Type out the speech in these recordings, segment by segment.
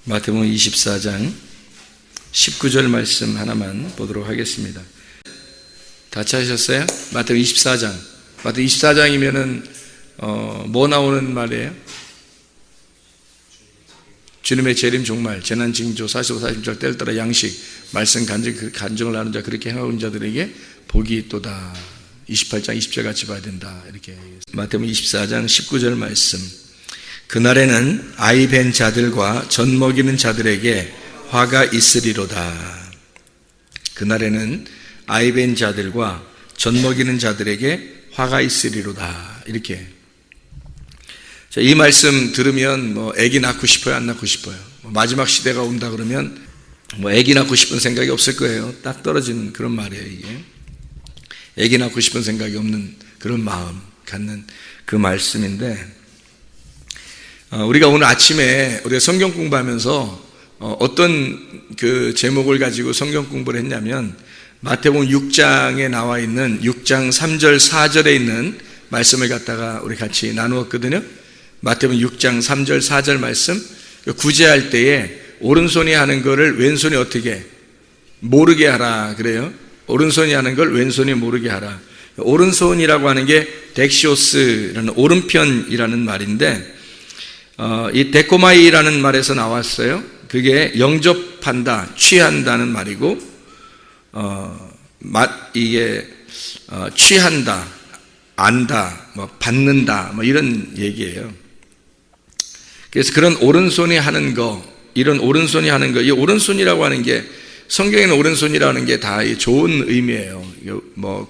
마태복음 24장 19절 말씀 하나만 보도록 하겠습니다. 다 찾으셨어요? 마태복음 24장. 마태복음 24장이면은 뭐 나오는 말이에요? 주님의 재림 종말, 재난 징조, 45, 46절 때를 따라 양식, 말씀 간증을 나누는 자, 그렇게 행하고 있는 자들에게 복이 있도다. 28장 20절 같이 봐야 된다. 이렇게 마태복음 24장 19절 말씀. 그날에는 아이 벤 자들과 젖 먹이는 자들에게 화가 있으리로다. 그날에는 아이 벤 자들과 젖 먹이는 자들에게 화가 있으리로다. 이렇게. 자, 이 말씀 들으면 아기 낳고 싶어요, 안 낳고 싶어요? 마지막 시대가 온다 그러면 아기 낳고 싶은 생각이 없을 거예요. 딱 떨어지는 그런 말이에요, 이게. 아기 낳고 싶은 생각이 없는 그런 마음 갖는 그 말씀인데, 우리가 오늘 아침에 우리가 성경 공부하면서 어떤 그 제목을 가지고 성경 공부를 했냐면, 마태복음 6장에 나와 있는 6장 3절 4절에 있는 말씀을 갖다가 우리 같이 나누었거든요. 마태복음 6장 3절 4절 말씀, 구제할 때에 오른손이 하는 거를 왼손이 어떻게 모르게 하라 그래요. 오른손이 하는 걸 왼손이 모르게 하라. 오른손이라고 하는 게 덱시오스라는 오른편이라는 말인데, 이 데코마이라는 말에서 나왔어요. 그게 영접한다, 취한다는 말이고, 이게 취한다, 안다, 받는다, 이런 얘기예요. 그래서 그런 오른손이 하는 거, 이런 오른손이 하는 거, 이 오른손이라고 하는 게 성경에는 오른손이라는 게 다 좋은 의미예요.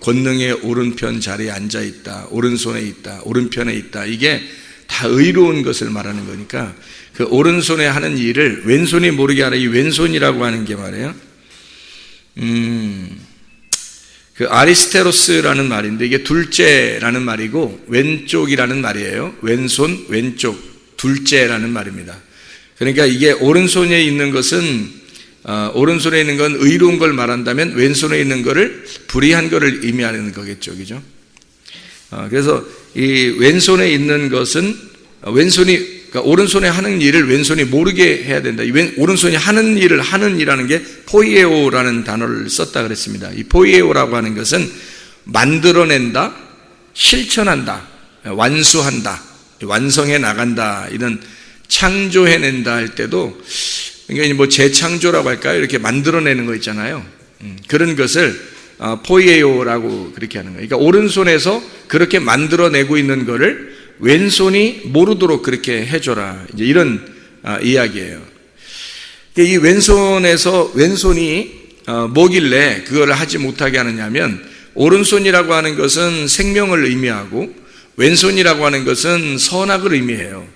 권능의 오른편 자리에 앉아 있다, 오른손에 있다, 오른편에 있다. 이게 다 의로운 것을 말하는 거니까 그 오른손에 하는 일을 왼손이 모르게 하라. 이 왼손이라고 하는 게 말이에요. 그 아리스테로스라는 말인데, 이게 둘째라는 말이고 왼쪽이라는 말이에요. 왼손, 왼쪽, 둘째라는 말입니다. 그러니까 이게 오른손에 있는 것은 오른손에 있는 건 의로운 걸 말한다면 왼손에 있는 거를 불의한 거를 의미하는 거겠죠, 그죠? 그래서 이 왼손에 있는 것은 그러니까 오른손에 하는 일을 왼손이 모르게 해야 된다. 오른손이 하는 일을 하는 이라는 게 포이에오라는 단어를 썼다 그랬습니다. 이 포이에오라고 하는 것은 만들어낸다, 실천한다, 완수한다, 완성해 나간다, 이런 창조해낸다 할 때도, 그러니까 재창조라고 할까요? 이렇게 만들어내는 거 있잖아요. 그런 것을 포이에오라고 그렇게 하는 거예요. 그러니까 오른손에서 그렇게 만들어내고 있는 거를 왼손이 모르도록 그렇게 해줘라. 이제 이런 이야기예요. 이 왼손이 뭐길래 그걸 하지 못하게 하느냐면, 오른손이라고 하는 것은 생명을 의미하고 왼손이라고 하는 것은 선악을 의미해요.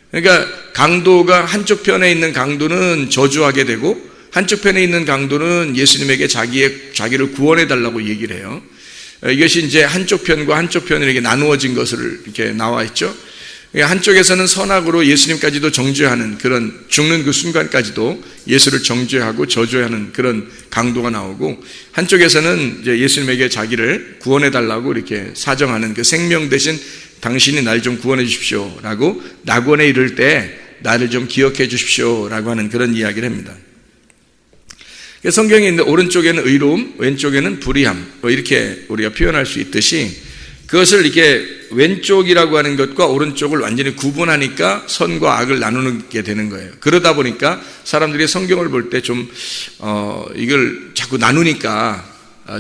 그러니까 강도가 한쪽 편에 있는 강도는 저주하게 되고 한쪽 편에 있는 강도는 예수님에게 자기를 구원해 달라고 얘기를 해요. 이것이 이제 한쪽 편과 한쪽 편이 이렇게 나누어진 것을 이렇게 나와 있죠. 한쪽에서는 선악으로 예수님까지도 정죄하는, 그런 죽는 그 순간까지도 예수를 정죄하고 저주하는 그런 강도가 나오고, 한쪽에서는 이제 예수님에게 자기를 구원해 달라고 이렇게 사정하는, 그 생명 대신 당신이 날 좀 구원해 주십시오 라고 낙원에 이를 때 나를 좀 기억해 주십시오 라고 하는 그런 이야기를 합니다. 성경에 있는 오른쪽에는 의로움, 왼쪽에는 불의함, 이렇게 우리가 표현할 수 있듯이, 그것을 이렇게 왼쪽이라고 하는 것과 오른쪽을 완전히 구분하니까 선과 악을 나누게 되는 거예요. 그러다 보니까 사람들이 성경을 볼 때 좀 이걸 자꾸 나누니까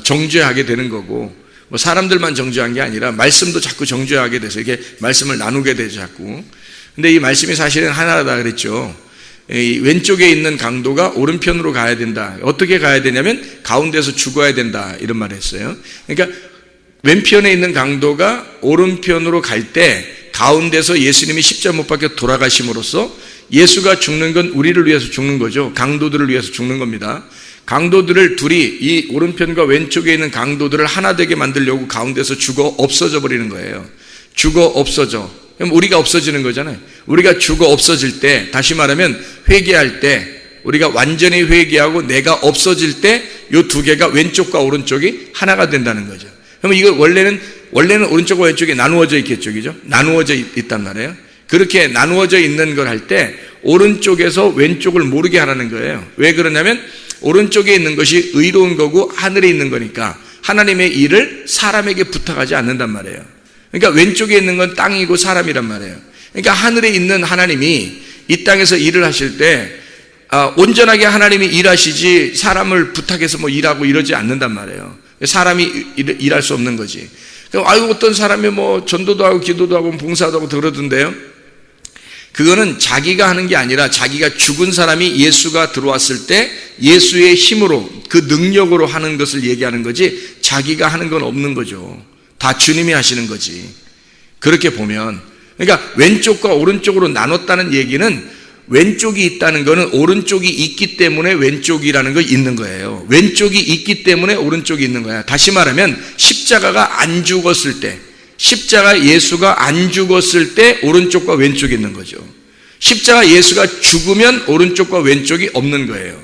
정죄하게 되는 거고, 사람들만 정죄한 게 아니라 말씀도 자꾸 정죄하게 돼서 이렇게 말씀을 나누게 되죠, 자꾸. 근데 이 말씀이 사실은 하나다 그랬죠. 이 왼쪽에 있는 강도가 오른편으로 가야 된다. 어떻게 가야 되냐면 가운데서 죽어야 된다, 이런 말을 했어요. 그러니까 왼편에 있는 강도가 오른편으로 갈 때 가운데서 예수님이 십자가 못 박혀 돌아가심으로써 예수가 죽는 건 우리를 위해서 죽는 거죠. 강도들을 위해서 죽는 겁니다. 강도들을 둘이, 이 오른편과 왼쪽에 있는 강도들을 하나 되게 만들려고 가운데서 죽어 없어져 버리는 거예요. 죽어 없어져. 그럼 우리가 없어지는 거잖아요. 우리가 죽어 없어질 때, 다시 말하면 회개할 때, 우리가 완전히 회개하고 내가 없어질 때 이 두 개가, 왼쪽과 오른쪽이 하나가 된다는 거죠. 그러면 이거 원래는 오른쪽과 왼쪽이 나누어져 있겠죠, 그죠? 나누어져 있단 말이에요. 그렇게 나누어져 있는 걸 할 때 오른쪽에서 왼쪽을 모르게 하라는 거예요. 왜 그러냐면 오른쪽에 있는 것이 의로운 거고 하늘에 있는 거니까 하나님의 일을 사람에게 부탁하지 않는단 말이에요. 그러니까 왼쪽에 있는 건 땅이고 사람이란 말이에요. 그러니까 하늘에 있는 하나님이 이 땅에서 일을 하실 때 온전하게 하나님이 일하시지 사람을 부탁해서 뭐 일하고 이러지 않는단 말이에요. 사람이 일할 수 없는 거지. 어떤 사람이 뭐 전도도 하고 기도도 하고 봉사도 하고 그러던데요. 그거는 자기가 하는 게 아니라 자기가 죽은 사람이 예수가 들어왔을 때 예수의 힘으로 그 능력으로 하는 것을 얘기하는 거지 자기가 하는 건 없는 거죠. 다 주님이 하시는 거지. 그렇게 보면 그러니까 왼쪽과 오른쪽으로 나눴다는 얘기는 왼쪽이 있다는 것은 오른쪽이 있기 때문에 왼쪽이라는 거 있는 거예요. 왼쪽이 있기 때문에 오른쪽이 있는 거야. 다시 말하면 십자가가 안 죽었을 때, 십자가 예수가 안 죽었을 때 오른쪽과 왼쪽이 있는 거죠. 십자가 예수가 죽으면 오른쪽과 왼쪽이 없는 거예요.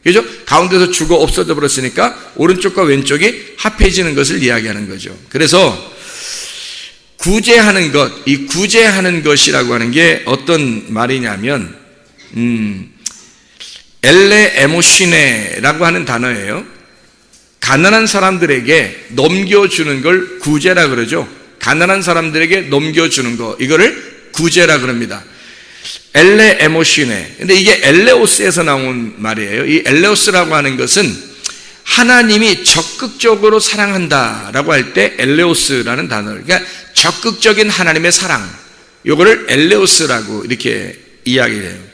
그죠? 가운데서 죽어 없어져 버렸으니까 오른쪽과 왼쪽이 합해지는 것을 이야기하는 거죠. 그래서 구제하는 것, 이 구제하는 것이라고 하는 게 어떤 말이냐면 엘레 에모시네라고 하는 단어예요. 가난한 사람들에게 넘겨주는 걸 구제라 그러죠. 가난한 사람들에게 넘겨주는 거, 이거를 구제라 그럽니다. 엘레 에모시네. 근데 이게 엘레오스에서 나온 말이에요. 이 엘레오스라고 하는 것은 하나님이 적극적으로 사랑한다라고 할 때 엘레오스라는 단어를, 그러니까 적극적인 하나님의 사랑, 이거를 엘레오스라고 이렇게 이야기해요.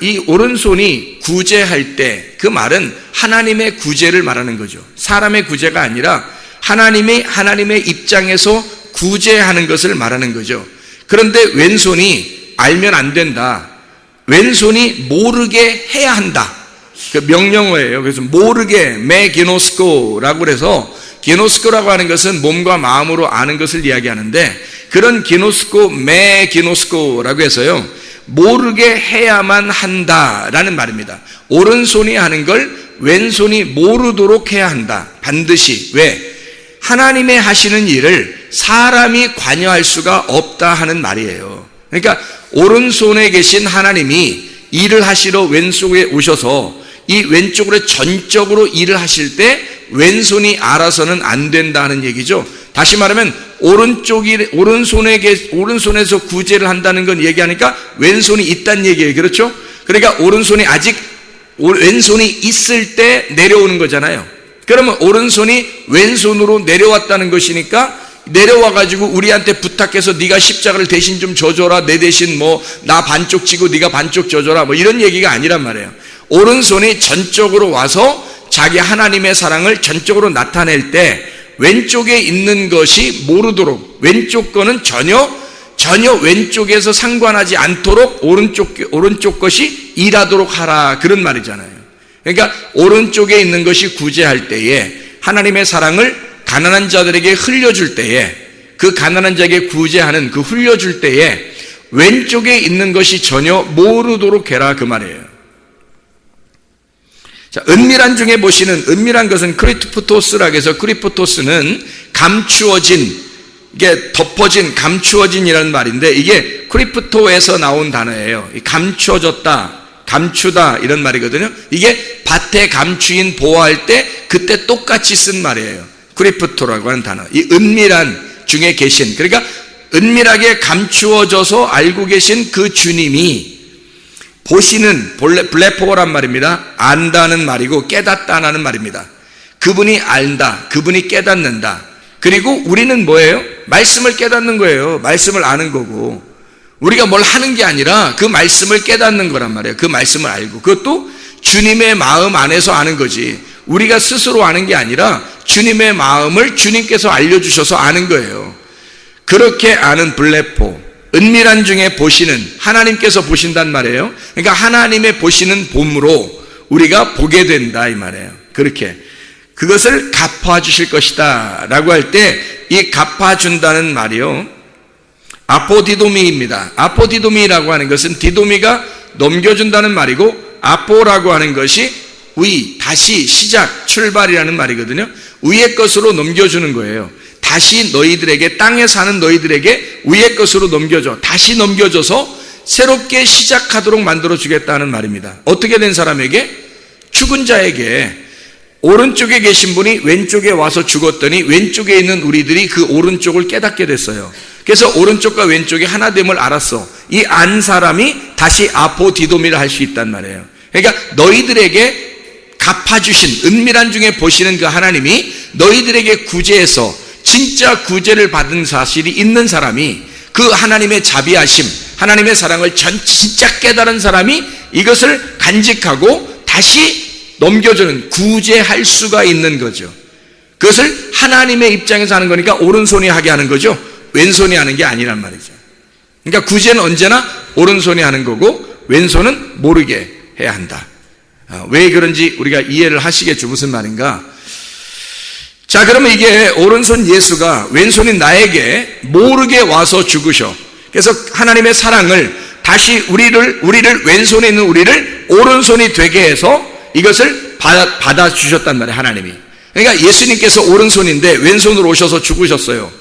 이 오른손이 구제할 때 그 말은 하나님의 구제를 말하는 거죠. 사람의 구제가 아니라 하나님의 입장에서 구제하는 것을 말하는 거죠. 그런데 왼손이 알면 안 된다. 왼손이 모르게 해야 한다. 그 명령어예요. 그래서 모르게 메기노스코라고 그래서 기노스코라고 하는 것은 몸과 마음으로 아는 것을 이야기하는데 그런 기노스코 메기노스코라고 해서요. 모르게 해야만 한다라는 말입니다. 오른손이 하는 걸 왼손이 모르도록 해야 한다. 반드시. 왜? 하나님의 하시는 일을 사람이 관여할 수가 없다 하는 말이에요. 그러니까 오른손에 계신 하나님이 일을 하시러 왼쪽에 오셔서 이 왼쪽으로 전적으로 일을 하실 때 왼손이 알아서는 안 된다는 얘기죠. 다시 말하면 오른손에서 구제를 한다는 건 얘기하니까 왼손이 있다는 얘기예요. 그렇죠? 그러니까 왼손이 있을 때 내려오는 거잖아요. 그러면 오른손이 왼손으로 내려왔다는 것이니까 내려와가지고 우리한테 부탁해서 네가 십자가를 대신 좀 져줘라. 내 대신 뭐 나 반쪽 지고 네가 반쪽 져줘라. 뭐 이런 얘기가 아니란 말이에요. 오른손이 전적으로 와서 자기 하나님의 사랑을 전적으로 나타낼 때 왼쪽에 있는 것이 모르도록 왼쪽 거는 전혀 왼쪽에서 상관하지 않도록 오른쪽 것이 일하도록 하라. 그런 말이잖아요. 그러니까 오른쪽에 있는 것이 구제할 때에 하나님의 사랑을 가난한 자들에게 흘려줄 때에 그 가난한 자에게 구제하는 그 흘려줄 때에 왼쪽에 있는 것이 전혀 모르도록 해라. 그 말이에요. 자, 은밀한 중에 보시는, 은밀한 것은 크리프토스라고 해서 크리프토스는 감추어진, 이게 덮어진, 감추어진이라는 말인데 이게 크리프토에서 나온 단어예요. 감추어졌다, 감추다 이런 말이거든요. 이게 밭에 감추인 보호할 때 그때 똑같이 쓴 말이에요. 크리프토라고 하는 단어. 이 은밀한 중에 계신, 그러니까 은밀하게 감추어져서 알고 계신 그 주님이 보시는, 블레포란 말입니다. 안다는 말이고 깨닫다는 말입니다. 그분이 안다, 그분이 깨닫는다. 그리고 우리는 뭐예요? 말씀을 깨닫는 거예요. 말씀을 아는 거고 우리가 뭘 하는 게 아니라 그 말씀을 깨닫는 거란 말이에요. 그 말씀을 알고, 그것도 주님의 마음 안에서 아는 거지 우리가 스스로 아는 게 아니라 주님의 마음을 주님께서 알려주셔서 아는 거예요. 그렇게 아는 블레포, 은밀한 중에 보시는, 하나님께서 보신단 말이에요. 그러니까 하나님의 보시는 봄으로 우리가 보게 된다 이 말이에요. 그렇게 그것을 갚아주실 것이다 라고 할 때 이 갚아준다는 말이요, 아포디도미입니다. 아포디도미라고 하는 것은 디도미가 넘겨준다는 말이고 아포라고 하는 것이 위, 다시, 시작, 출발이라는 말이거든요. 위의 것으로 넘겨주는 거예요. 다시 너희들에게, 땅에 사는 너희들에게 위의 것으로 넘겨줘. 다시 넘겨줘서 새롭게 시작하도록 만들어 주겠다는 말입니다. 어떻게 된 사람에게? 죽은 자에게. 오른쪽에 계신 분이 왼쪽에 와서 죽었더니 왼쪽에 있는 우리들이 그 오른쪽을 깨닫게 됐어요. 그래서 오른쪽과 왼쪽이 하나됨을 알았어. 이 안 사람이 다시 아포디도미를 할 수 있단 말이에요. 그러니까 너희들에게 갚아주신, 은밀한 중에 보시는 그 하나님이 너희들에게 구제해서 진짜 구제를 받은 사실이 있는 사람이, 그 하나님의 자비하심, 하나님의 사랑을 진짜 깨달은 사람이 이것을 간직하고 다시 넘겨주는, 구제할 수가 있는 거죠. 그것을 하나님의 입장에서 하는 거니까 오른손이 하게 하는 거죠. 왼손이 하는 게 아니란 말이죠. 그러니까 구제는 언제나 오른손이 하는 거고 왼손은 모르게 해야 한다. 왜 그런지 우리가 이해를 하시겠죠. 무슨 말인가? 자, 그러면 이게 오른손 예수가 왼손인 나에게 모르게 와서 죽으셔. 그래서 하나님의 사랑을 다시 우리를 왼손에 있는 우리를 오른손이 되게 해서 이것을 받아 주셨단 말이에요. 하나님이. 그러니까 예수님께서 오른손인데 왼손으로 오셔서 죽으셨어요.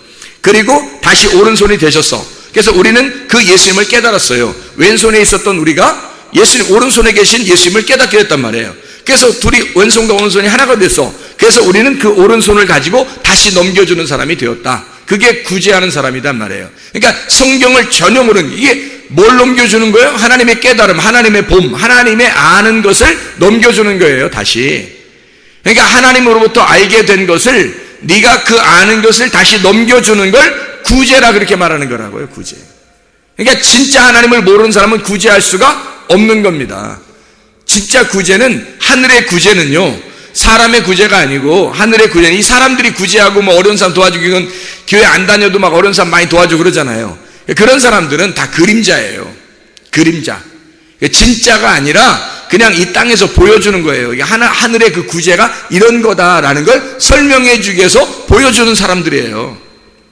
그리고 다시 오른손이 되셨어. 그래서 우리는 그 예수님을 깨달았어요. 왼손에 있었던 우리가 예수님, 오른손에 계신 예수님을 깨닫게 됐단 말이에요. 그래서 둘이 왼손과 오른손이 하나가 됐어. 그래서 우리는 그 오른손을 가지고 다시 넘겨주는 사람이 되었다. 그게 구제하는 사람이란 말이에요. 그러니까 성경을 전형으로는 이게 뭘 넘겨주는 거예요? 하나님의 깨달음, 하나님의 봄, 하나님의 아는 것을 넘겨주는 거예요. 다시. 그러니까 하나님으로부터 알게 된 것을, 네가 그 아는 것을 다시 넘겨주는 걸 구제라 그렇게 말하는 거라고요. 구제. 그러니까 진짜 하나님을 모르는 사람은 구제할 수가 없는 겁니다. 진짜 구제는, 하늘의 구제는요, 사람의 구제가 아니고 하늘의 구제는, 이 사람들이 구제하고 뭐 어려운 사람 도와주고, 이건 교회 안 다녀도 막 어려운 사람 많이 도와주고 그러잖아요. 그런 사람들은 다 그림자예요. 그림자. 진짜가 아니라 그냥 이 땅에서 보여주는 거예요. 하늘의 그 구제가 이런 거다라는 걸 설명해 주기 위해서 보여주는 사람들이에요.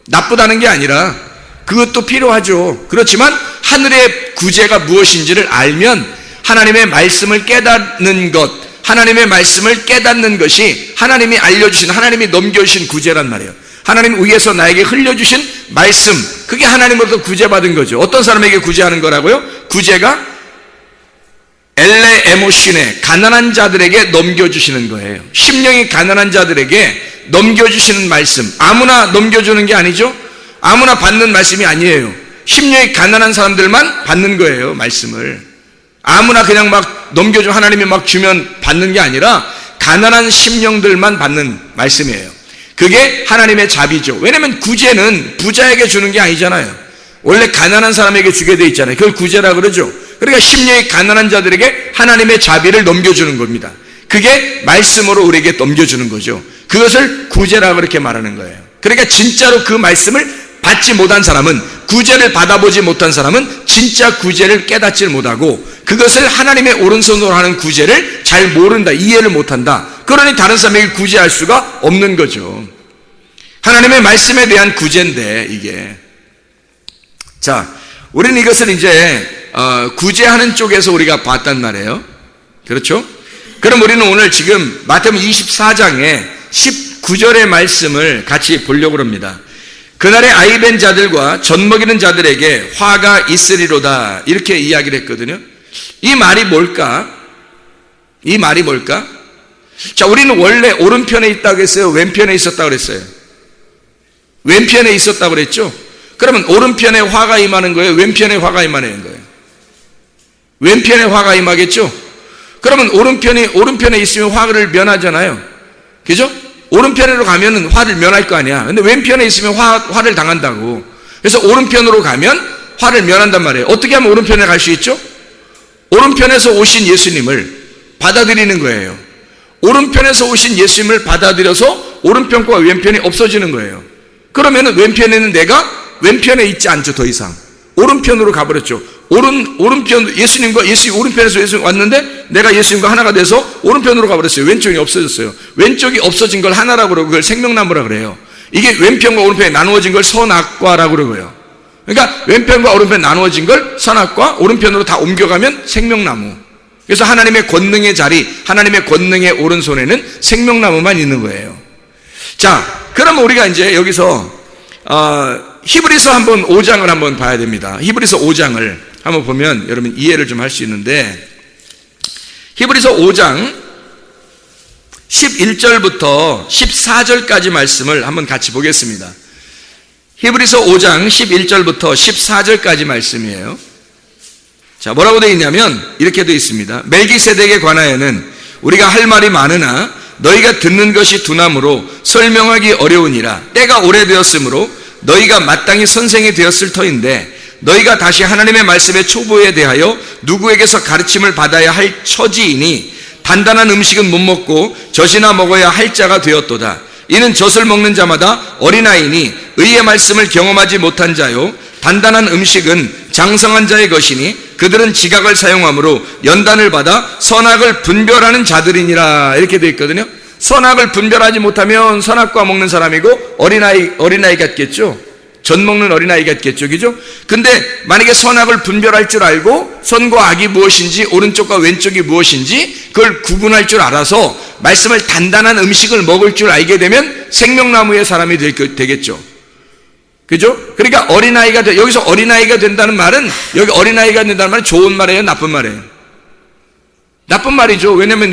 나쁘다는 게 아니라 그것도 필요하죠. 그렇지만 하늘의 구제가 무엇인지를 알면 하나님의 말씀을 깨닫는 것, 하나님의 말씀을 깨닫는 것이 하나님이 알려주신, 하나님이 넘겨주신 구제란 말이에요. 하나님 위에서 나에게 흘려주신 말씀, 그게 하나님으로부터 구제받은 거죠. 어떤 사람에게 구제하는 거라고요? 구제가 엘레 에모신에, 가난한 자들에게 넘겨주시는 거예요. 심령이 가난한 자들에게 넘겨주시는 말씀. 아무나 넘겨주는 게 아니죠. 아무나 받는 말씀이 아니에요. 심령이 가난한 사람들만 받는 거예요. 말씀을. 아무나 그냥 막 넘겨주면, 하나님이 막 주면 받는 게 아니라 가난한 심령들만 받는 말씀이에요. 그게 하나님의 자비죠. 왜냐면 구제는 부자에게 주는 게 아니잖아요. 원래 가난한 사람에게 주게 돼 있잖아요. 그걸 구제라 그러죠. 그러니까 심령이 가난한 자들에게 하나님의 자비를 넘겨주는 겁니다. 그게 말씀으로 우리에게 넘겨주는 거죠. 그것을 구제라 그렇게 말하는 거예요. 그러니까 진짜로 그 말씀을 받지 못한 사람은, 구제를 받아보지 못한 사람은 진짜 구제를 깨닫지 못하고 그것을 하나님의 오른손으로 하는 구제를 잘 모른다, 이해를 못한다. 그러니 다른 사람에게 구제할 수가 없는 거죠. 하나님의 말씀에 대한 구제인데 이게. 자, 우리는 이것을 이제 구제하는 쪽에서 우리가 봤단 말이에요. 그렇죠? 그럼 우리는 오늘 지금 마태복음 24장에 19절의 말씀을 같이 보려고 합니다. 그날에 아이벤 자들과 젖먹이는 자들에게 화가 있으리로다, 이렇게 이야기를 했거든요. 이 말이 뭘까? 이 말이 뭘까? 자, 우리는 원래 오른편에 있다고 했어요? 왼편에 있었다고 그랬어요? 왼편에 있었다고 그랬죠? 그러면 오른편에 화가 임하는 거예요? 왼편에 화가 임하는 거예요? 왼편에 화가 임하겠죠? 그러면 오른편에 있으면 화를 면하잖아요. 그죠? 오른편으로 가면은 화를 면할 거 아니야. 근데 왼편에 있으면 화를 당한다고. 그래서 오른편으로 가면 화를 면한단 말이에요. 어떻게 하면 오른편에 갈 수 있죠? 오른편에서 오신 예수님을 받아들이는 거예요. 오른편에서 오신 예수님을 받아들여서 오른편과 왼편이 없어지는 거예요. 그러면은 왼편에는 내가 왼편에 있지 않죠. 더 이상 오른편으로 가버렸죠. 오른편, 예수님 오른편에서 예수님 왔는데 내가 예수님과 하나가 돼서 오른편으로 가버렸어요. 왼쪽이 없어졌어요. 왼쪽이 없어진 걸 하나라고 그러고 그걸 생명나무라 그래요. 이게 왼편과 오른편이 나누어진 걸 선악과라고 그러고요. 그러니까 왼편과 오른편 나누어진 걸 선악과, 오른편으로 다 옮겨가면 생명나무. 그래서 하나님의 권능의 자리, 하나님의 권능의 오른손에는 생명나무만 있는 거예요. 자, 그러면 우리가 이제 여기서 히브리서 한번 5장을 한번 봐야 됩니다. 히브리서 5장을 한번 보면 여러분 이해를 좀 할 수 있는데, 히브리서 5장 11절부터 14절까지 말씀을 한번 같이 보겠습니다. 히브리서 5장 11절부터 14절까지 말씀이에요. 자, 뭐라고 되어 있냐면 이렇게 되어 있습니다. 멜기세덱에 관하여는 우리가 할 말이 많으나 너희가 듣는 것이 둔함으로 설명하기 어려우니라. 때가 오래되었으므로 너희가 마땅히 선생이 되었을 터인데, 너희가 다시 하나님의 말씀의 초보에 대하여 누구에게서 가르침을 받아야 할 처지이니 단단한 음식은 못 먹고 젖이나 먹어야 할 자가 되었도다. 이는 젖을 먹는 자마다 어린아이니 의의 말씀을 경험하지 못한 자요, 단단한 음식은 장성한 자의 것이니 그들은 지각을 사용함으로 연단을 받아 선악을 분별하는 자들이니라. 이렇게 되어 있거든요. 선악을 분별하지 못하면 선악과 먹는 사람이고 어린아이 같겠죠. 젖 먹는 어린아이 같겠죠. 그죠? 근데 만약에 선악을 분별할 줄 알고 선과 악이 무엇인지 오른쪽과 왼쪽이 무엇인지 그걸 구분할 줄 알아서 말씀을 단단한 음식을 먹을 줄 알게 되면 생명나무의 사람이 되겠죠. 그죠? 그러니까 어린아이가 여기서 어린아이가 된다는 말은, 여기 어린아이가 된다는 말은 좋은 말이에요, 나쁜 말이에요? 나쁜 말이죠. 왜냐면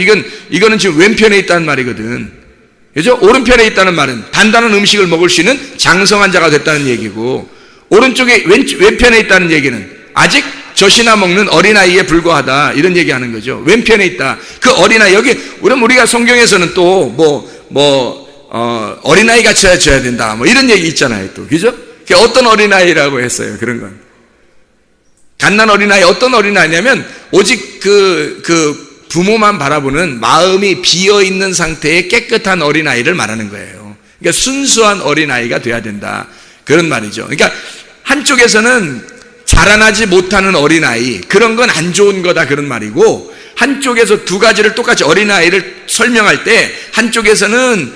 이거는 지금 왼편에 있다는 말이거든. 그죠? 오른편에 있다는 말은 단단한 음식을 먹을 수 있는 장성한 자가 됐다는 얘기고, 오른쪽에 왼편에 있다는 얘기는 아직 젖이나 먹는 어린아이에 불과하다, 이런 얘기하는 거죠. 왼편에 있다. 그 어린아이, 여기 우리가 성경에서는 또 어린아이 같이 해줘야 된다, 이런 얘기 있잖아요, 또. 그죠? 어떤 어린아이라고 했어요, 그런 건. 갓난 어린아이, 어떤 어린아이냐면, 오직 그 부모만 바라보는 마음이 비어있는 상태의 깨끗한 어린아이를 말하는 거예요. 그러니까 순수한 어린아이가 돼야 된다, 그런 말이죠. 그러니까 한쪽에서는 자라나지 못하는 어린아이, 그런 건 안 좋은 거다, 그런 말이고, 한쪽에서 두 가지를 똑같이 어린아이를 설명할 때 한쪽에서는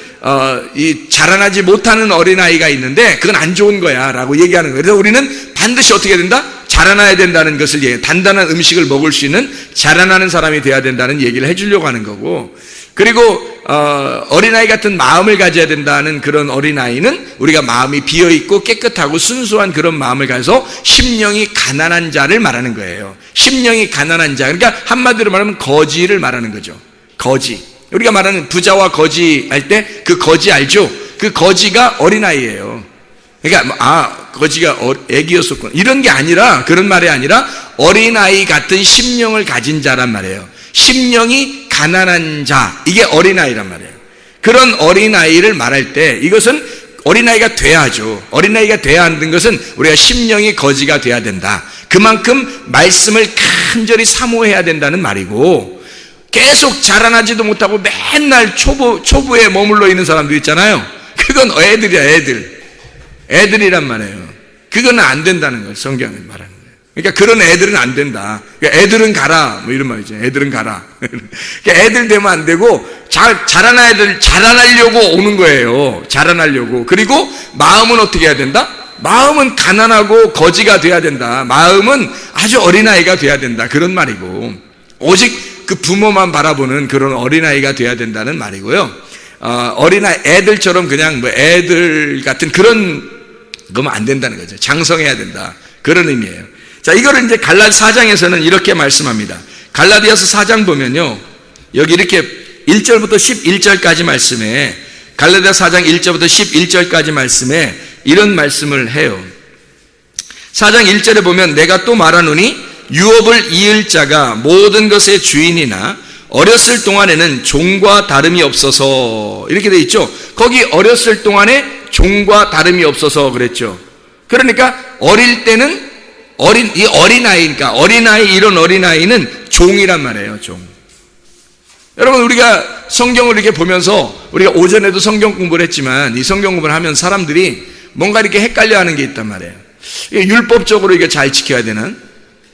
이 자라나지 못하는 어린아이가 있는데 그건 안 좋은 거야 라고 얘기하는 거예요. 그래서 우리는 반드시 어떻게 된다? 자라나야 된다는 것을 얘기해요. 단단한 음식을 먹을 수 있는 자라나는 사람이 돼야 된다는 얘기를 해주려고 하는 거고, 그리고 어린아이 같은 마음을 가져야 된다는 그런 어린아이는 우리가 마음이 비어있고 깨끗하고 순수한 그런 마음을 가져서 심령이 가난한 자를 말하는 거예요. 심령이 가난한 자, 그러니까 한마디로 말하면 거지를 말하는 거죠. 거지. 우리가 말하는 부자와 거지 할 때 그 거지 알죠? 그 거지가 어린아이예요. 그러니까 거지가 애기였었구나, 이런 게 아니라, 그런 말이 아니라 어린아이 같은 심령을 가진 자란 말이에요. 심령이 가난한 자, 이게 어린아이란 말이에요. 그런 어린아이를 말할 때 이것은 어린아이가 돼야죠. 어린아이가 돼야 하는 것은 우리가 심령이 거지가 돼야 된다. 그만큼 말씀을 간절히 사모해야 된다는 말이고, 계속 자라나지도 못하고 맨날 초보에 머물러 있는 사람도 있잖아요. 그건 애들이야, 애들이란 말이에요. 그건 안 된다는 거예요, 성경이 말하는 거예요. 그러니까 그런 애들은 안 된다. 그러니까 애들은 가라, 이런 말이죠. 애들은 가라. 그러니까 애들 되면 안 되고, 자라나려고 오는 거예요. 자라나려고. 그리고 마음은 어떻게 해야 된다? 마음은 가난하고 거지가 돼야 된다. 마음은 아주 어린아이가 돼야 된다, 그런 말이고, 오직 그 부모만 바라보는 그런 어린아이가 돼야 된다는 말이고요. 애들처럼 그냥 애들 같은 그런 거면 안 된다는 거죠. 장성해야 된다, 그런 의미예요. 자, 이거를 이제 갈라디 4장에서는 이렇게 말씀합니다. 갈라디아서 4장 보면요, 여기 이렇게 1절부터 11절까지 말씀에, 갈라디아 4장 1절부터 11절까지 말씀에 이런 말씀을 해요. 4장 1절에 보면 내가 또 말하노니 유업을 이을 자가 모든 것의 주인이나 어렸을 동안에는 종과 다름이 없어서, 이렇게 돼 있죠. 거기 어렸을 동안에 종과 다름이 없어서 그랬죠. 그러니까 어릴 때는 이 어린아이니까, 이런 어린아이는 종이란 말이에요, 종. 여러분, 우리가 성경을 이렇게 보면서, 우리가 오전에도 성경 공부를 했지만, 이 성경 공부를 하면 사람들이 뭔가 이렇게 헷갈려 하는 게 있단 말이에요. 이게 율법적으로 이게 잘 지켜야 되는,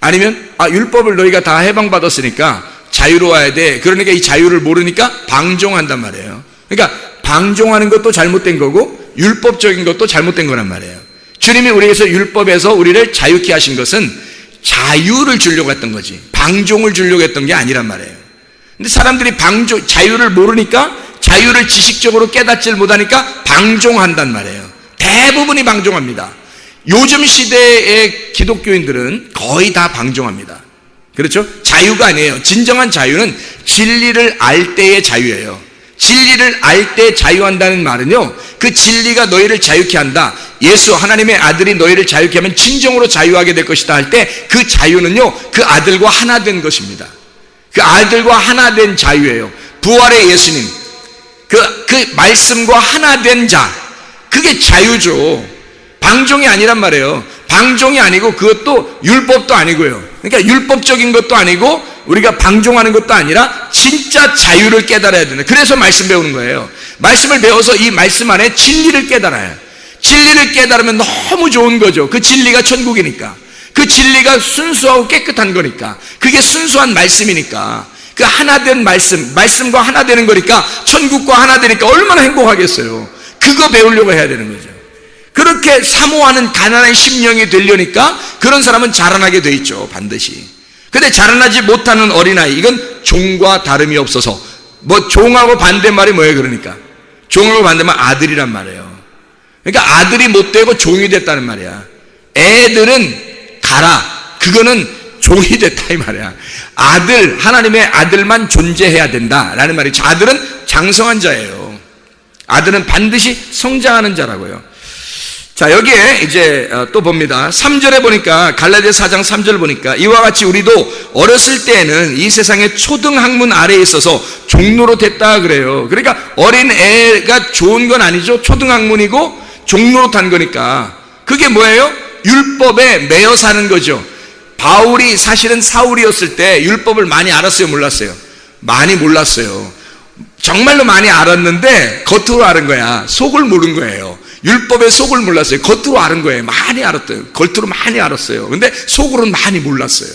아니면 율법을 너희가 다 해방받았으니까 자유로워야 돼. 그러니까 이 자유를 모르니까 방종한단 말이에요. 그러니까 방종하는 것도 잘못된 거고 율법적인 것도 잘못된 거란 말이에요. 주님이 우리에게서 율법에서 우리를 자유케 하신 것은 자유를 주려고 했던 거지, 방종을 주려고 했던 게 아니란 말이에요. 근데 사람들이 자유를 모르니까, 자유를 지식적으로 깨닫질 못하니까 방종한단 말이에요. 대부분이 방종합니다. 요즘 시대의 기독교인들은 거의 다 방종합니다. 그렇죠? 자유가 아니에요. 진정한 자유는 진리를 알 때의 자유예요. 진리를 알 때 자유한다는 말은요, 그 진리가 너희를 자유케 한다, 예수 하나님의 아들이 너희를 자유케 하면 진정으로 자유하게 될 것이다 할 때 그 자유는요, 그 아들과 하나 된 것입니다. 그 아들과 하나 된 자유예요. 부활의 예수님, 그 말씀과 하나 된 자, 그게 자유죠. 방종이 아니란 말이에요. 방종이 아니고 그것도 율법도 아니고요. 그러니까 율법적인 것도 아니고 우리가 방종하는 것도 아니라 진짜 자유를 깨달아야 되는, 그래서 말씀 배우는 거예요. 말씀을 배워서 이 말씀 안에 진리를 깨달아요. 진리를 깨달으면 너무 좋은 거죠. 그 진리가 천국이니까, 그 진리가 순수하고 깨끗한 거니까, 그게 순수한 말씀이니까, 그 하나 된 말씀과 하나 되는 거니까, 천국과 하나 되니까 얼마나 행복하겠어요. 그거 배우려고 해야 되는 거죠. 그렇게 사모하는 가난한 심령이 되려니까 그런 사람은 자라나게 돼 있죠, 반드시. 근데 자라나지 못하는 어린아이, 이건 종과 다름이 없어서, 뭐 종하고 반대말이 뭐예요? 그러니까 종하고 반대말 아들이란 말이에요. 그러니까 아들이 못 되고 종이 됐다는 말이야. 애들은 가라, 그거는 종이 됐다 이 말이야. 아들, 하나님의 아들만 존재해야 된다라는 말이죠. 아들은 장성한 자예요. 아들은 반드시 성장하는 자라고요. 자, 여기에 이제 또 봅니다. 3절에 보니까, 갈라디아 4장 3절 보니까, 이와 같이 우리도 어렸을 때에는 이 세상의 초등학문 아래에 있어서 종로로 됐다 그래요. 그러니까 어린 애가 좋은 건 아니죠. 초등학문이고 종로로 탄 거니까. 그게 뭐예요? 율법에 매여 사는 거죠. 바울이 사실은 사울이었을 때 율법을 많이 알았어요, 몰랐어요? 많이 몰랐어요. 정말로 많이 알았는데 겉으로 아는 거야. 속을 모른 거예요. 율법의 속을 몰랐어요. 겉으로 아는 거예요. 많이 알았대요. 겉으로 많이 알았어요. 근데 속으로는 많이 몰랐어요.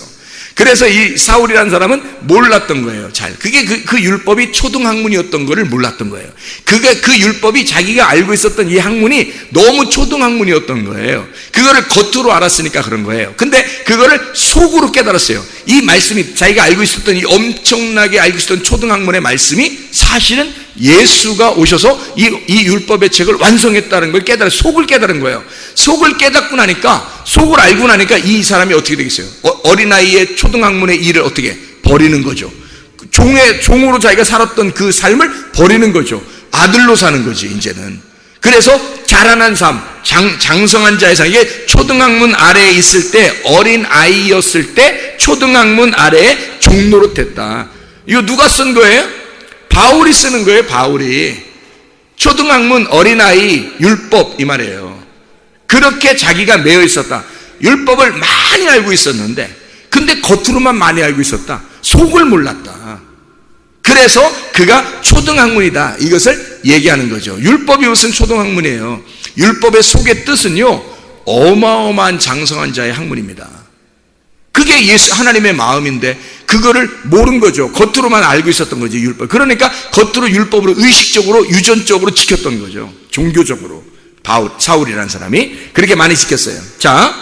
그래서 이 사울이라는 사람은 몰랐던 거예요. 잘. 그게 그 율법이 초등학문이었던 거를 몰랐던 거예요. 그 율법이 자기가 알고 있었던 이 학문이 너무 초등학문이었던 거예요. 그거를 겉으로 알았으니까 그런 거예요. 근데 그거를 속으로 깨달았어요. 이 말씀이, 자기가 알고 있었던 이 엄청나게 알고 있었던 초등학문의 말씀이 사실은 예수가 오셔서 이 율법의 책을 완성했다는 걸 깨달아, 속을 깨달은 거예요. 속을 깨닫고 나니까, 속을 알고 나니까 이 사람이 어떻게 되겠어요? 어린아이의 초등학문의 일을 어떻게 버리는 거죠. 종으로 자기가 살았던 그 삶을 버리는 거죠. 아들로 사는 거지, 이제는. 그래서 자라난 삶, 장성한 자의 삶, 이게 초등학문 아래에 있을 때, 어린 아이였을 때 초등학문 아래에 종로로 됐다. 이거 누가 쓴 거예요? 바울이 쓰는 거예요. 바울이. 초등학문, 어린아이, 율법, 이 말이에요. 그렇게 자기가 매여 있었다. 율법을 많이 알고 있었는데, 근데 겉으로만 많이 알고 있었다. 속을 몰랐다. 그래서 그가 초등학문이다, 이것을 얘기하는 거죠. 율법이 무슨 초등학문이에요? 율법의 속의 뜻은요, 어마어마한 장성한 자의 학문입니다. 그게 예수 하나님의 마음인데 그거를 모른 거죠. 겉으로만 알고 있었던 거지, 율법. 그러니까 겉으로 율법으로 의식적으로, 유전적으로 지켰던 거죠. 종교적으로. 사울이라는 사람이 그렇게 많이 지켰어요. 자,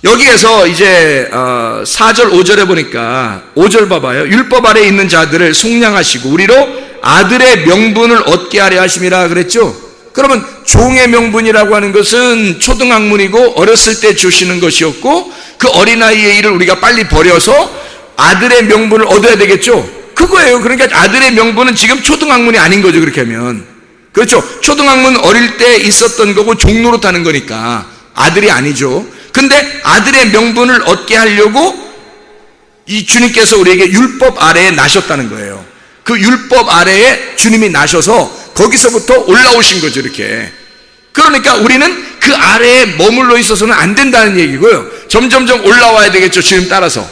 여기에서 이제 4절 5절에 보니까, 5절 봐봐요. 율법 아래에 있는 자들을 속량하시고 우리로 아들의 명분을 얻게 하려 하심이라 그랬죠. 그러면 종의 명분이라고 하는 것은 초등학문이고 어렸을 때 주시는 것이었고, 그 어린아이의 일을 우리가 빨리 버려서 아들의 명분을 얻어야 되겠죠. 그거예요. 그러니까 아들의 명분은 지금 초등학문이 아닌 거죠, 그렇게 하면. 그렇죠. 초등학문 어릴 때 있었던 거고 종로로 타는 거니까 아들이 아니죠. 근데 아들의 명분을 얻게 하려고 이 주님께서 우리에게 율법 아래에 나셨다는 거예요. 그 율법 아래에 주님이 나셔서 거기서부터 올라오신 거죠, 이렇게. 그러니까 우리는 그 아래에 머물러 있어서는 안 된다는 얘기고요. 점점점 올라와야 되겠죠, 주님 따라서.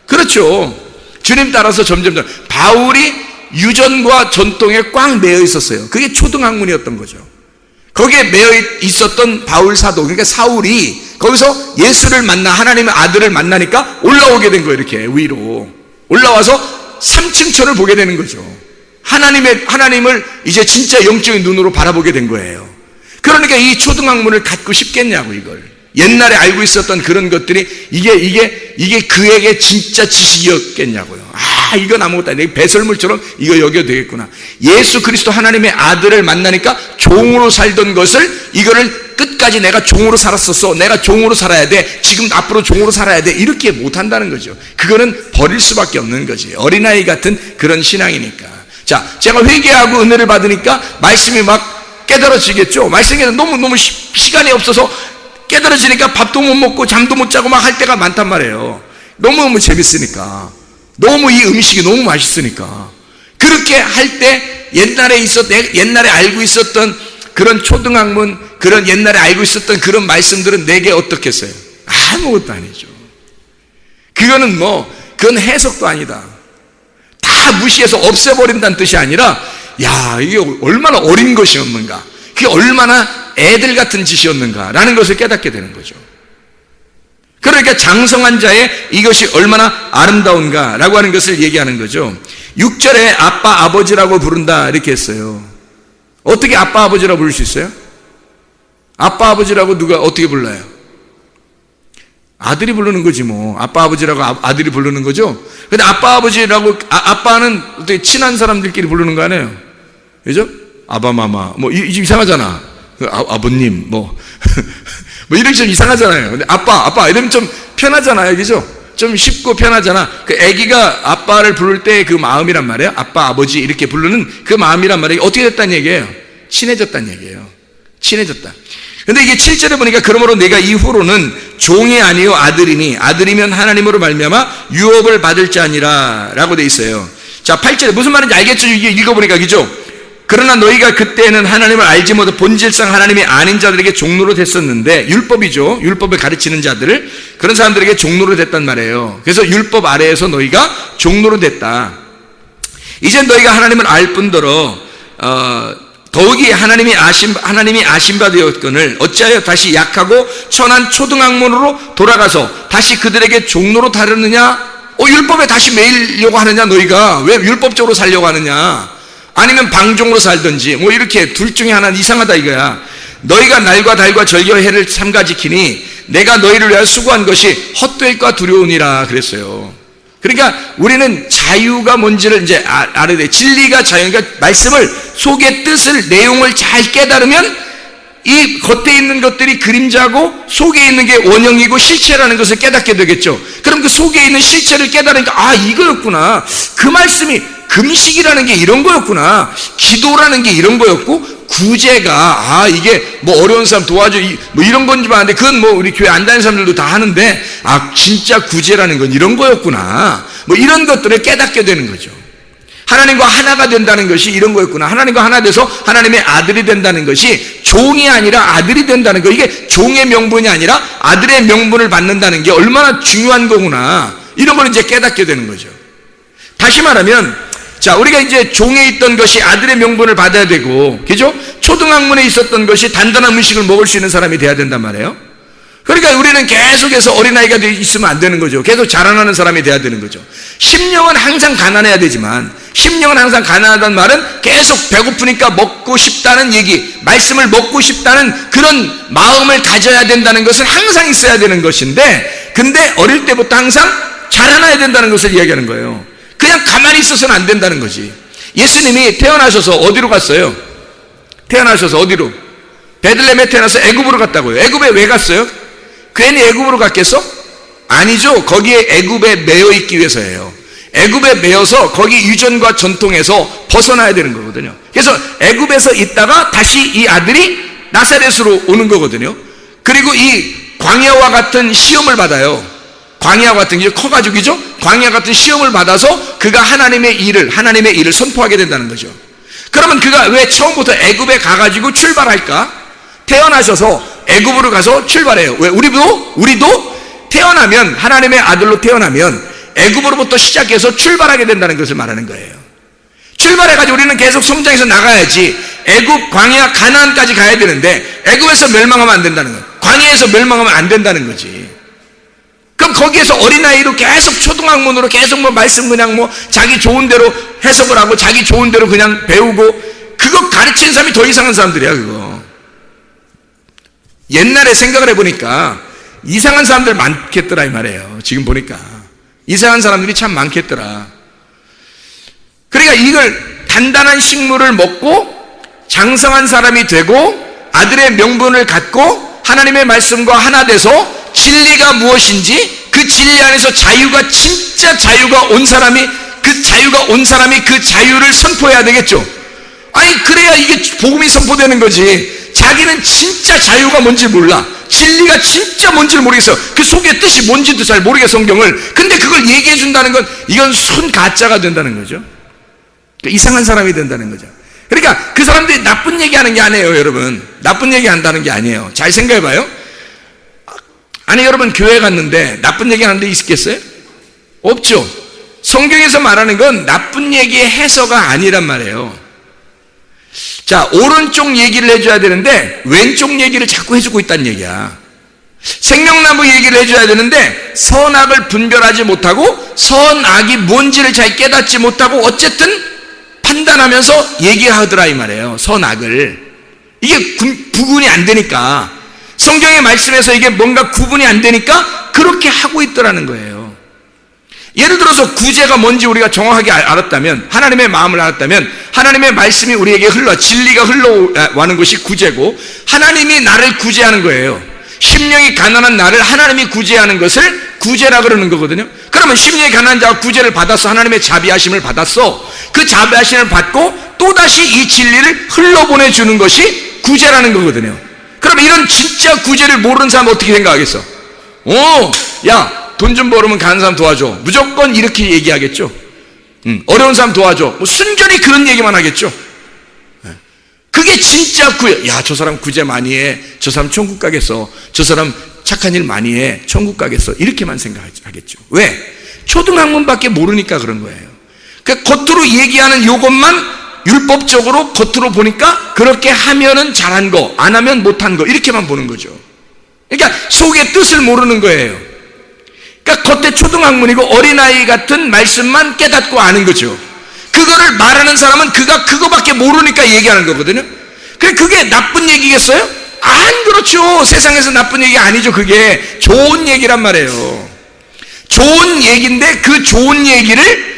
그렇죠. 주님 따라서 점점점. 바울이 유전과 전통에 꽉 매여 있었어요. 그게 초등학문이었던 거죠. 거기에 매여 있었던 바울 사도, 그러니까 사울이 거기서 예수를 만나, 하나님의 아들을 만나니까 올라오게 된 거예요. 이렇게 위로 올라와서 3층천을 보게 되는 거죠. 하나님을 이제 진짜 영적인 눈으로 바라보게 된 거예요. 그러니까 이 초등학문을 갖고 싶겠냐고, 이걸. 옛날에 알고 있었던 그런 것들이 이게 그에게 진짜 지식이었겠냐고요. 아, 이건 아무것도 아니에요. 배설물처럼 이거 여겨도 되겠구나. 예수 그리스도 하나님의 아들을 만나니까 종으로 살던 것을, 이거를 끝까지 내가 종으로 살았었어. 내가 종으로 살아야 돼. 지금 앞으로 종으로 살아야 돼. 이렇게 못한다는 거죠. 그거는 버릴 수밖에 없는 거지. 어린아이 같은 그런 신앙이니까. 자, 제가 회개하고 은혜를 받으니까 말씀이 막 깨달아지겠죠. 말씀이 너무 시간이 없어서 깨달아지니까 밥도 못 먹고 잠도 못 자고 막 할 때가 많단 말이에요. 너무너무 재밌으니까. 너무 이 음식이 너무 맛있으니까. 그렇게 할 때 옛날에 알고 있었던 그런 초등학문, 그런 옛날에 알고 있었던 그런 말씀들은 내게 어떻겠어요? 아무것도 아니죠. 그거는 그건 해석도 아니다. 다 무시해서 없애버린다는 뜻이 아니라, 야, 이게 얼마나 어린 것이었는가, 그게 얼마나 애들 같은 짓이었는가라는 것을 깨닫게 되는 거죠. 그러니까 장성한 자의 이것이 얼마나 아름다운가라고 하는 것을 얘기하는 거죠. 6절에 아빠, 아버지라고 부른다 이렇게 했어요. 어떻게 아빠, 아버지라고 부를 수 있어요? 아빠, 아버지라고 누가 어떻게 불러요? 아들이 부르는 거지 뭐. 아빠, 아버지라고 아들이 부르는 거죠. 근데 아빠, 아버지라고 아빠는 어떻게 친한 사람들끼리 부르는 거 아니에요? 그죠? 아바마마 이상하잖아. 아버님 뭐 이렇게 좀 이상하잖아요. 근데 아빠 이러면 좀 편하잖아요. 그죠? 좀 쉽고 편하잖아. 그 아기가 아빠를 부를 때 그 마음이란 말이에요. 아빠, 아버지 이렇게 부르는 그 마음이란 말이에요. 어떻게 됐다는 얘기예요? 친해졌다는 얘기예요. 친해졌다. 근데 이게 7절에 보니까 그러므로 내가 이후로는 종이 아니요 아들이니 아들이면 하나님으로 말미암아 유업을 받을 자니라 라고 돼 있어요. 자, 8절에 무슨 말인지 알겠죠? 이게 읽어보니까, 그죠? 그러나 너희가 그때는 하나님을 알지 못해 본질상 하나님이 아닌 자들에게 종로로 됐었는데, 율법이죠. 율법을 가르치는 자들을, 그런 사람들에게 종로로 됐단 말이에요. 그래서 율법 아래에서 너희가 종로로 됐다. 이제 너희가 하나님을 알 뿐더러 더욱이 하나님이 아신 바 되었거늘 어찌하여 다시 약하고 천한 초등학문으로 돌아가서 다시 그들에게 종로로 다르느냐? 율법에 다시 매이려고 하느냐? 너희가 왜 율법적으로 살려고 하느냐? 아니면 방종으로 살든지 이렇게 둘 중에 하나는 이상하다 이거야. 너희가 날과 달과 절기와 해를 삼가 지키니 내가 너희를 위하여 수고한 것이 헛될까 두려우니라 그랬어요. 그러니까 우리는 자유가 뭔지를 이제 알아야 돼. 진리가 자유, 그러니까 말씀을 속의 뜻을, 내용을 잘 깨달으면 이 겉에 있는 것들이 그림자고 속에 있는 게 원형이고 실체라는 것을 깨닫게 되겠죠. 그럼 그 속에 있는 실체를 깨달으니까 이거였구나. 그 말씀이 금식이라는 게 이런 거였구나. 기도라는 게 이런 거였고, 구제가 이게 어려운 사람 도와줘 이런 건지 봤는데, 그건 우리 교회 안 다니는 사람들도 다 하는데, 진짜 구제라는 건 이런 거였구나. 이런 것들을 깨닫게 되는 거죠. 하나님과 하나가 된다는 것이 이런 거였구나. 하나님과 하나 돼서 하나님의 아들이 된다는 것이 종이 아니라 아들이 된다는 거. 이게 종의 명분이 아니라 아들의 명분을 받는다는 게 얼마나 중요한 거구나. 이런 걸 이제 깨닫게 되는 거죠. 다시 말하면, 자, 우리가 이제 종에 있던 것이 아들의 명분을 받아야 되고, 그죠? 초등학문에 있었던 것이 단단한 음식을 먹을 수 있는 사람이 돼야 된단 말이에요. 그러니까 우리는 계속해서 어린아이가 있으면 안 되는 거죠. 계속 자라나는 사람이 돼야 되는 거죠. 심령은 항상 가난해야 되지만, 심령은 항상 가난하다는 말은 계속 배고프니까 먹고 싶다는 얘기, 말씀을 먹고 싶다는 그런 마음을 가져야 된다는 것은 항상 있어야 되는 것인데, 근데 어릴 때부터 항상 자라나야 된다는 것을 이야기하는 거예요. 그냥 가만히 있어서는 안 된다는 거지. 예수님이 태어나셔서 어디로 갔어요? 태어나셔서 어디로? 베들레헴에 태어나서 애굽으로 갔다고요. 애굽에 왜 갔어요? 괜히 애굽으로 갔겠어? 아니죠. 거기에 애굽에 매여 있기 위해서예요. 애굽에 매여서 거기 유전과 전통에서 벗어나야 되는 거거든요. 그래서 애굽에서 있다가 다시 이 아들이 나사렛으로 오는 거거든요. 그리고 이 광야와 같은 시험을 받아요. 광야와 같은 게 커가지고, 그죠? 광야 같은 시험을 받아서 그가 하나님의 일을 선포하게 된다는 거죠. 그러면 그가 왜 처음부터 애굽에 가가지고 출발할까? 태어나셔서 애굽으로 가서 출발해요. 왜? 우리도 태어나면, 하나님의 아들로 태어나면 애굽으로부터 시작해서 출발하게 된다는 것을 말하는 거예요. 출발해가지고 우리는 계속 성장해서 나가야지. 애굽, 광야, 가나안까지 가야 되는데 애굽에서 멸망하면 안 된다는 거예요. 광야에서 멸망하면 안 된다는 거지. 그럼 거기에서 어린아이로 계속 초등학문으로 계속 말씀 그냥 자기 좋은 대로 해석을 하고 자기 좋은 대로 그냥 배우고, 그거 가르치는 사람이 더 이상한 사람들이야, 그거. 옛날에 생각을 해보니까 이상한 사람들 많겠더라 이 말이에요. 지금 보니까 이상한 사람들이 참 많겠더라. 그러니까 이걸 단단한 식물을 먹고 장성한 사람이 되고 아들의 명분을 갖고 하나님의 말씀과 하나 돼서 진리가 무엇인지 그 진리 안에서 자유가 진짜 자유가 온 사람이 그 자유를 선포해야 되겠죠. 아니 그래야 이게 복음이 선포되는 거지. 자기는 진짜 자유가 뭔지 몰라. 진리가 진짜 뭔지를 모르겠어. 그 속의 뜻이 뭔지도 잘 모르겠어, 성경을. 근데 그걸 얘기해 준다는 건 이건 손 가짜가 된다는 거죠. 이상한 사람이 된다는 거죠. 그러니까 그 사람들이 나쁜 얘기하는 게 아니에요, 여러분. 나쁜 얘기한다는 게 아니에요. 잘 생각해봐요. 아니 여러분 교회 갔는데 나쁜 얘기하는 데 있겠어요? 없죠. 성경에서 말하는 건 나쁜 얘기의 해서가 아니란 말이에요. 자, 오른쪽 얘기를 해줘야 되는데 왼쪽 얘기를 자꾸 해주고 있다는 얘기야. 생명나무 얘기를 해줘야 되는데 선악을 분별하지 못하고 선악이 뭔지를 잘 깨닫지 못하고 어쨌든 판단하면서 얘기하더라 이 말이에요. 선악을. 이게 구분이 안 되니까, 성경의 말씀에서 이게 뭔가 구분이 안 되니까 그렇게 하고 있더라는 거예요. 예를 들어서 구제가 뭔지 우리가 정확하게 알았다면, 하나님의 마음을 알았다면, 하나님의 말씀이 우리에게 진리가 흘러가는 것이 구제고, 하나님이 나를 구제하는 거예요. 심령이 가난한 나를 하나님이 구제하는 것을 구제라 그러는 거거든요. 그러면 심령이 가난한 자가 구제를 받았어. 하나님의 자비하심을 받았어. 그 자비하심을 받고 또다시 이 진리를 흘러보내주는 것이 구제라는 거거든요. 그러면 이런 진짜 구제를 모르는 사람 어떻게 생각하겠어? 야, 돈 좀 벌으면 가는 사람 도와줘. 무조건 이렇게 얘기하겠죠. 어려운 사람 도와줘. 뭐 순전히 그런 얘기만 하겠죠. 그게 진짜 구제. 야, 저 사람 구제 많이 해. 저 사람 천국 가겠어. 저 사람 착한 일 많이 해. 천국 가겠어. 이렇게만 생각하겠죠. 왜? 초등학문밖에 모르니까 그런 거예요. 그러니까 겉으로 얘기하는 이것만 율법적으로 겉으로 보니까 그렇게 하면은 잘한 거, 안 하면 못한 거, 이렇게만 보는 거죠. 그러니까 속의 뜻을 모르는 거예요. 그러니까 겉에 초등학문이고 어린아이 같은 말씀만 깨닫고 아는 거죠. 그거를 말하는 사람은 그가 그거밖에 모르니까 얘기하는 거거든요. 그게 나쁜 얘기겠어요? 안 그렇죠. 세상에서 나쁜 얘기 아니죠. 그게 좋은 얘기란 말이에요. 좋은 얘기인데 그 좋은 얘기를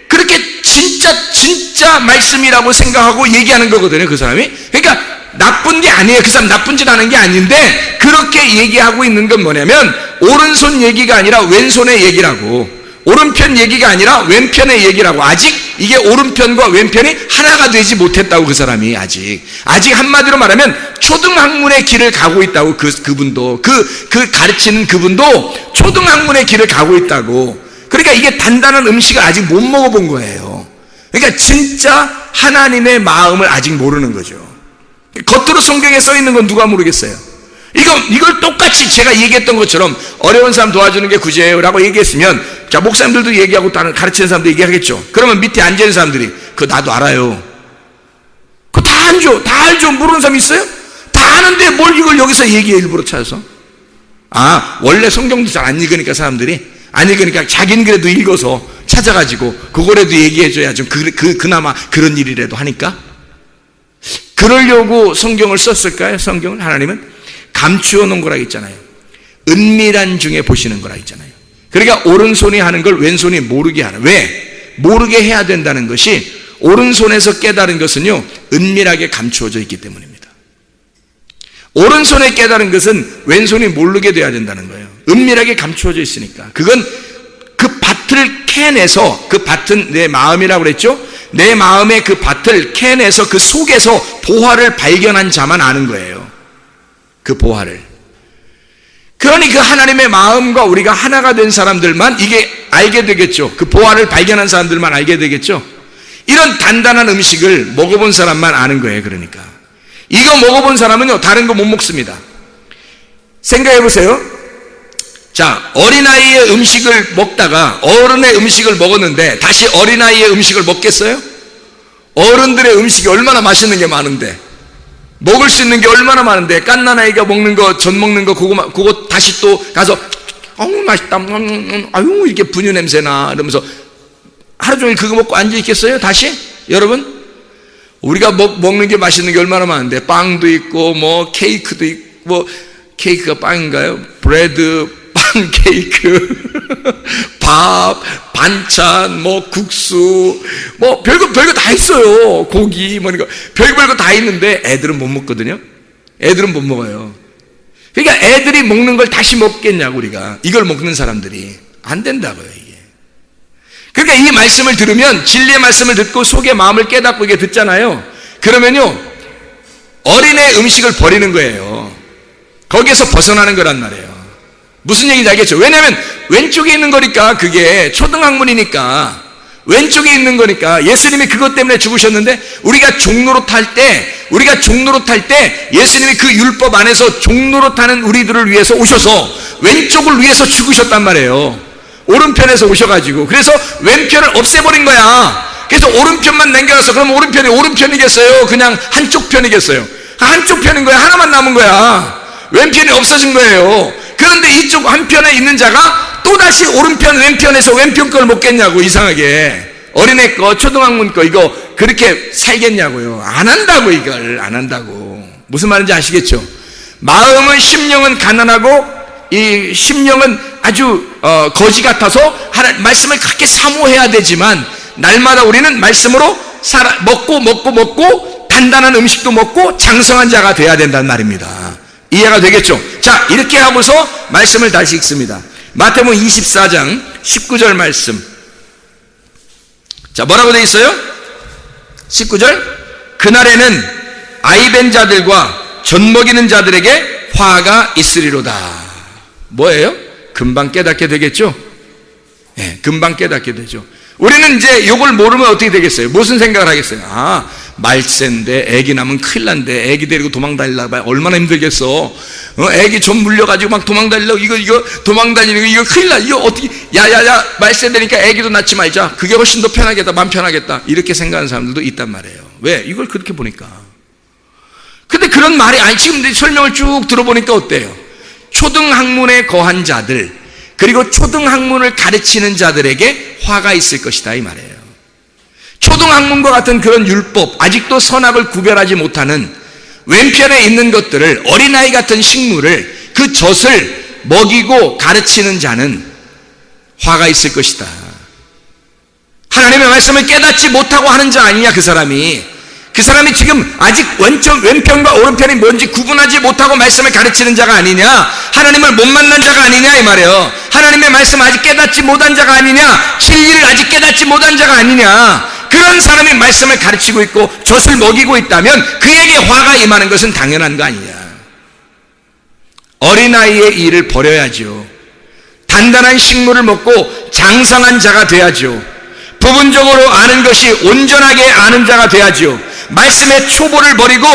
그렇게 진짜 말씀이라고 생각하고 얘기하는 거거든요, 그 사람이. 그러니까 나쁜 게 아니에요. 그 사람 나쁜 짓 하는 게 아닌데 그렇게 얘기하고 있는 건 뭐냐면 오른손 얘기가 아니라 왼손의 얘기라고, 오른편 얘기가 아니라 왼편의 얘기라고. 아직 이게 오른편과 왼편이 하나가 되지 못했다고, 그 사람이 아직 한마디로 말하면 초등학문의 길을 가고 있다고. 그분도 그 가르치는 그분도 초등학문의 길을 가고 있다고. 그러니까 이게 단단한 음식을 아직 못 먹어본 거예요. 그러니까 진짜 하나님의 마음을 아직 모르는 거죠. 겉으로 성경에 써 있는 건 누가 모르겠어요. 이걸 똑같이 제가 얘기했던 것처럼 어려운 사람 도와주는 게 구제예요라고 얘기했으면, 자, 목사님들도 얘기하고 다른 가르치는 사람도 얘기하겠죠. 그러면 밑에 앉아있는 사람들이 그거 나도 알아요. 그거 다 알죠. 모르는 사람 있어요? 다 아는데 뭘 이걸 여기서 얘기해, 일부러 찾아서. 원래 성경도 잘 안 읽으니까 사람들이 안 읽으니까 자기는 그래도 읽어서 찾아가지고 그거라도 얘기해줘야 좀 그나마 그런 일이라도 하니까. 그러려고 성경을 썼을까요? 성경을 하나님은 감추어 놓은 거라 했잖아요. 은밀한 중에 보시는 거라 했잖아요. 그러니까 오른손이 하는 걸 왼손이 모르게 하는. 왜? 모르게 해야 된다는 것이, 오른손에서 깨달은 것은요 은밀하게 감추어져 있기 때문입니다. 오른손에 깨달은 것은 왼손이 모르게 돼야 된다는 거예요. 은밀하게 감추어져 있으니까. 그건 그 밭을 캐내서, 그 밭은 내 마음이라고 그랬죠? 내 마음의 그 밭을 캐내서 그 속에서 보화를 발견한 자만 아는 거예요. 그 보화를. 그러니 그 하나님의 마음과 우리가 하나가 된 사람들만 이게 알게 되겠죠. 그 보화를 발견한 사람들만 알게 되겠죠. 이런 단단한 음식을 먹어본 사람만 아는 거예요. 그러니까 이거 먹어본 사람은요 다른 거 못 먹습니다. 생각해 보세요. 자, 어린아이의 음식을 먹다가 어른의 음식을 먹었는데 다시 어린아이의 음식을 먹겠어요? 어른들의 음식이 얼마나 맛있는 게 많은데, 먹을 수 있는 게 얼마나 많은데, 깐난아이가 먹는 거, 전 먹는 거, 그거 다시 또 가서 맛있다, 아유 이렇게 분유 냄새나 이러면서 하루 종일 그거 먹고 앉아 있겠어요? 다시? 여러분, 우리가 먹는 게 맛있는 게 얼마나 많은데, 빵도 있고 뭐 케이크도 있고, 뭐 케이크가 빵인가요? 브레드, 빵, 케이크, 밥, 반찬, 뭐 국수, 뭐 별거 다 있어요. 고기, 뭐니까 별거 다 있는데 애들은 못 먹거든요. 애들은 못 먹어요. 그러니까 애들이 먹는 걸 다시 먹겠냐고, 우리가. 이걸 먹는 사람들이. 안 된다고요, 이게. 그러니까 이 말씀을 들으면, 진리의 말씀을 듣고 속의 마음을 깨닫고 이게 듣잖아요. 그러면요, 어린애 음식을 버리는 거예요. 거기에서 벗어나는 거란 말이에요. 무슨 얘기인지 알겠죠? 왜냐하면 왼쪽에 있는 거니까, 그게 초등학문이니까, 왼쪽에 있는 거니까. 예수님이 그것 때문에 죽으셨는데, 우리가 종로로 탈 때 예수님이 그 율법 안에서 종로로 타는 우리들을 위해서 오셔서 왼쪽을 위해서 죽으셨단 말이에요. 오른편에서 오셔가지고. 그래서 왼편을 없애버린 거야. 그래서 오른편만 남겨놔서, 그럼 오른편이 오른편이겠어요? 그냥 한쪽 편이겠어요? 한쪽 편인 거야. 하나만 남은 거야. 왼편이 없어진 거예요. 그런데 이쪽 한편에 있는 자가 또다시 오른편 왼편에서 왼편 걸 먹겠냐고, 이상하게. 어린애 거, 초등학문 거, 이거 그렇게 살겠냐고요. 안 한다고, 이걸 안 한다고. 무슨 말인지 아시겠죠? 마음은, 심령은 가난하고 이 심령은 아주 거지 같아서 말씀을 그렇게 사모해야 되지만, 날마다 우리는 말씀으로 먹고 단단한 음식도 먹고 장성한 자가 돼야 된다는 말입니다. 이해가 되겠죠? 자, 이렇게 하고서 말씀을 다시 읽습니다. 마태복음 24장 19절 말씀. 자, 뭐라고 되어 있어요? 19절. 그날에는 아이벤 자들과 젖먹이는 자들에게 화가 있으리로다. 뭐예요? 금방 깨닫게 되겠죠? 네, 금방 깨닫게 되죠. 우리는 이제 이걸 모르면 어떻게 되겠어요? 무슨 생각을 하겠어요? 말세인데 애기 낳으면 큰일 난데, 애기 데리고 도망 다니려고 얼마나 힘들겠어. 애기 좀 물려가지고 막 도망 다니려고, 이거 도망 다니는 거, 이거 큰일 나. 이거 어떻게, 야야야, 말세 되니까 애기도 낳지 말자. 그게 훨씬 더 편하겠다, 마음 편하겠다. 이렇게 생각하는 사람들도 있단 말이에요. 왜? 이걸 그렇게 보니까. 근데 그런 말이, 지금 설명을 쭉 들어보니까 어때요? 초등학문에 거한 자들, 그리고 초등학문을 가르치는 자들에게 화가 있을 것이다, 이 말이에요. 초등학문과 같은 그런 율법, 아직도 선악을 구별하지 못하는 왼편에 있는 것들을, 어린아이 같은 식물을, 그 젖을 먹이고 가르치는 자는 화가 있을 것이다. 하나님의 말씀을 깨닫지 못하고 하는 자 아니냐, 그 사람이. 그 사람이 지금 아직 왼편과 오른편이 뭔지 구분하지 못하고 말씀을 가르치는 자가 아니냐, 하나님을 못 만난 자가 아니냐, 이 말이에요. 하나님의 말씀을 아직 깨닫지 못한 자가 아니냐, 진리를 아직 깨닫지 못한 자가 아니냐. 그런 사람이 말씀을 가르치고 있고 젖을 먹이고 있다면 그에게 화가 임하는 것은 당연한 거 아니냐. 어린아이의 일을 버려야죠. 단단한 식물을 먹고 장성한 자가 돼야죠. 부분적으로 아는 것이 온전하게 아는 자가 돼야죠. 말씀의 초보를 버리고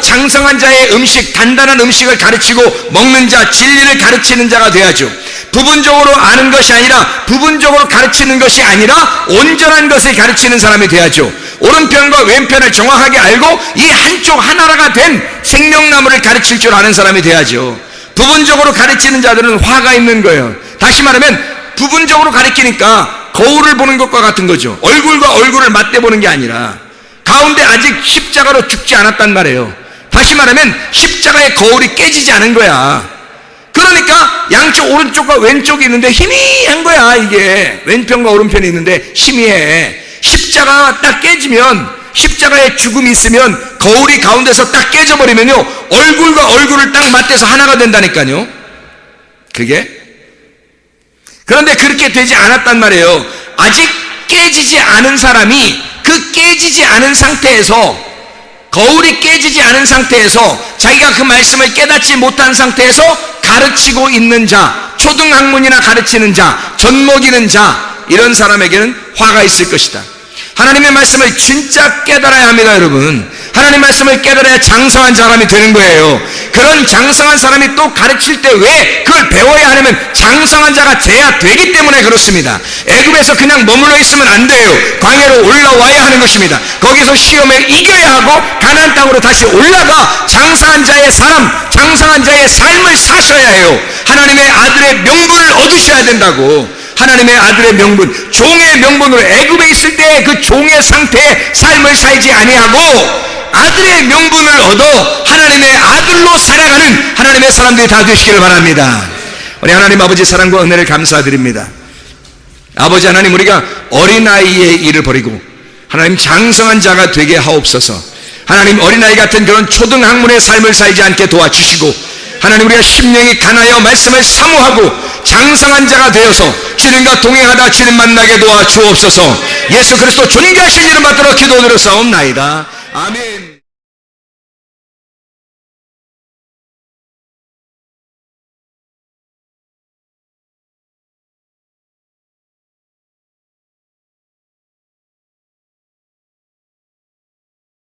장성한 자의 음식, 단단한 음식을 가르치고 먹는 자, 진리를 가르치는 자가 돼야죠. 부분적으로 아는 것이 아니라, 부분적으로 가르치는 것이 아니라 온전한 것을 가르치는 사람이 돼야죠. 오른편과 왼편을 정확하게 알고 이 한쪽 하나가 된 생명나무를 가르칠 줄 아는 사람이 돼야죠. 부분적으로 가르치는 자들은 화가 있는 거예요. 다시 말하면 부분적으로 가르치니까 거울을 보는 것과 같은 거죠. 얼굴과 얼굴을 맞대보는 게 아니라 가운데 아직 십자가로 죽지 않았단 말이에요. 다시 말하면 십자가의 거울이 깨지지 않은 거야. 그러니까 양쪽 오른쪽과 왼쪽이 있는데 희미한 거야. 이게 왼편과 오른편이 있는데 희미해. 십자가가 딱 깨지면, 십자가의 죽음이 있으면 거울이 가운데서 딱 깨져버리면요, 얼굴과 얼굴을 딱 맞대서 하나가 된다니까요. 그게. 그런데 그렇게 되지 않았단 말이에요. 아직 깨지지 않은 사람이 그 깨지지 않은 상태에서, 거울이 깨지지 않은 상태에서, 자기가 그 말씀을 깨닫지 못한 상태에서 가르치고 있는 자, 초등학문이나 가르치는 자, 젖먹이는 자, 이런 사람에게는 화가 있을 것이다. 하나님의 말씀을 진짜 깨달아야 합니다, 여러분. 하나님 말씀을 깨달아야 장성한 사람이 되는 거예요. 그런 장성한 사람이 또 가르칠 때 왜 그걸 배워야 하냐면 장성한 자가 돼야 되기 때문에 그렇습니다. 애굽에서 그냥 머물러 있으면 안 돼요. 광야로 올라와야 하는 것입니다. 거기서 시험에 이겨야 하고 가나안 땅으로 다시 올라가 장성한 자의 삶, 장성한 자의 삶을 사셔야 해요. 하나님의 아들의 명분을 얻으셔야 된다고. 하나님의 아들의 명분, 종의 명분으로 애굽에 있을 때 그 종의 상태의 삶을 살지 아니하고 아들의 명분을 얻어 하나님의 아들로 살아가는 하나님의 사람들이 다 되시기를 바랍니다. 우리 하나님 아버지 사랑과 은혜를 감사드립니다. 아버지 하나님, 우리가 어린아이의 일을 버리고 하나님 장성한 자가 되게 하옵소서. 하나님 어린아이 같은 그런 초등학문의 삶을 살지 않게 도와주시고 하나님 우리가 심령이 간하여 말씀을 사모하고 장성한 자가 되어서 주님과 동행하다 주님 만나게 도와주옵소서. 예수 그리스도 존귀하신 이름 받들어 기도드려 싸움나이다. 아멘.